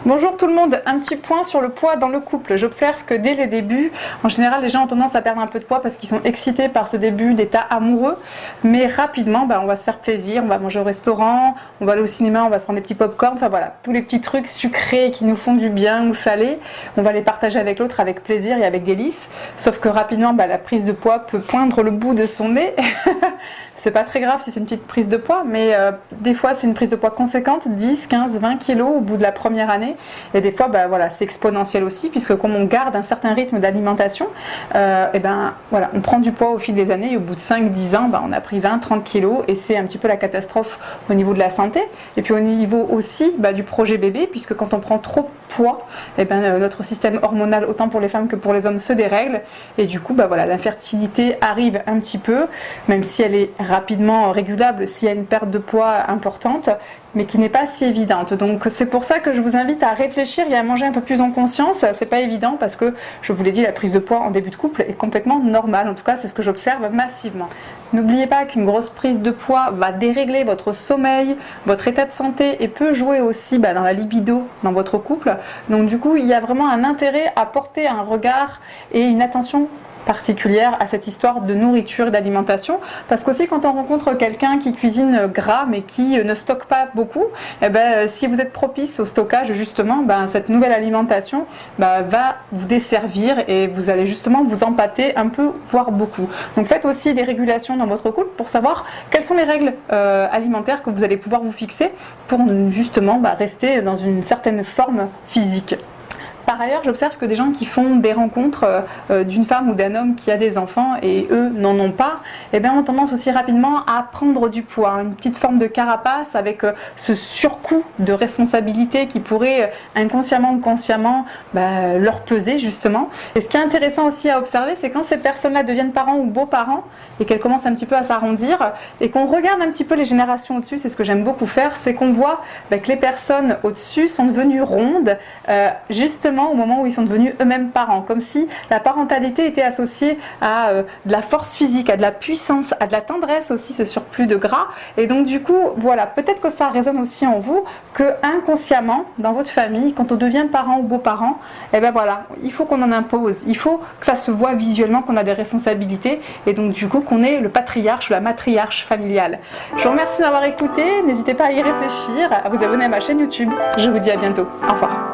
Bonjour tout le monde, un petit point sur le poids dans le couple. J'observe que dès les débuts, en général les gens ont tendance à perdre un peu de poids parce qu'ils sont excités par ce début d'état amoureux, mais rapidement on va se faire plaisir, on va manger au restaurant, on va aller au cinéma, on va se prendre des petits pop-corn, enfin voilà, tous les petits trucs sucrés qui nous font du bien ou salés, on va les partager avec l'autre avec plaisir et avec délice, sauf que rapidement la prise de poids peut poindre le bout de son nez. C'est pas très grave si c'est une petite prise de poids, mais des fois c'est une prise de poids conséquente, 10, 15, 20 kilos au bout de la première année. Et des fois, c'est exponentiel aussi, puisque comme on garde un certain rythme d'alimentation, on prend du poids au fil des années. Et au bout de 5-10 ans, on a pris 20-30 kilos et c'est un petit peu la catastrophe au niveau de la santé. Et puis au niveau aussi du projet bébé, puisque quand on prend trop de poids, notre système hormonal, autant pour les femmes que pour les hommes, se dérègle. Et du coup, l'infertilité arrive un petit peu, même si elle est rapidement régulable s'il y a une perte de poids importante, mais qui n'est pas si évidente. Donc c'est pour ça que je vous invite à réfléchir et à manger un peu plus en conscience. C'est pas évident parce que, je vous l'ai dit, la prise de poids en début de couple est complètement normale. En tout cas, c'est ce que j'observe massivement. N'oubliez pas qu'une grosse prise de poids va dérégler votre sommeil, votre état de santé et peut jouer aussi dans la libido dans votre couple. Donc du coup, il y a vraiment un intérêt à porter un regard et une attention particulière à cette histoire de nourriture et d'alimentation, parce qu'aussi quand on rencontre quelqu'un qui cuisine gras mais qui ne stocke pas beaucoup, si vous êtes propice au stockage justement, cette nouvelle alimentation va vous desservir et vous allez justement vous empâter un peu, voire beaucoup. Donc faites aussi des régulations dans votre couple pour savoir quelles sont les règles alimentaires que vous allez pouvoir vous fixer pour justement rester dans une certaine forme physique. Par ailleurs, j'observe que des gens qui font des rencontres d'une femme ou d'un homme qui a des enfants et eux n'en ont pas, ont tendance aussi rapidement à prendre du poids, une petite forme de carapace avec ce surcoût de responsabilité qui pourrait inconsciemment ou consciemment leur peser justement. Et ce qui est intéressant aussi à observer, c'est quand ces personnes-là deviennent parents ou beaux-parents et qu'elles commencent un petit peu à s'arrondir et qu'on regarde un petit peu les générations au-dessus, c'est ce que j'aime beaucoup faire, c'est qu'on voit que les personnes au-dessus sont devenues rondes justement au moment où ils sont devenus eux-mêmes parents, comme si la parentalité était associée à de la force physique, à de la puissance, à de la tendresse aussi, ce surplus de gras. Et donc du coup, peut-être que ça résonne aussi en vous, que inconsciemment, dans votre famille, quand on devient parent ou beau-parent, il faut qu'on en impose, il faut que ça se voit visuellement qu'on a des responsabilités, et donc du coup qu'on est le patriarche ou la matriarche familiale. Je vous remercie d'avoir écouté, n'hésitez pas à y réfléchir, à vous abonner à ma chaîne YouTube. Je vous dis à bientôt. Au revoir.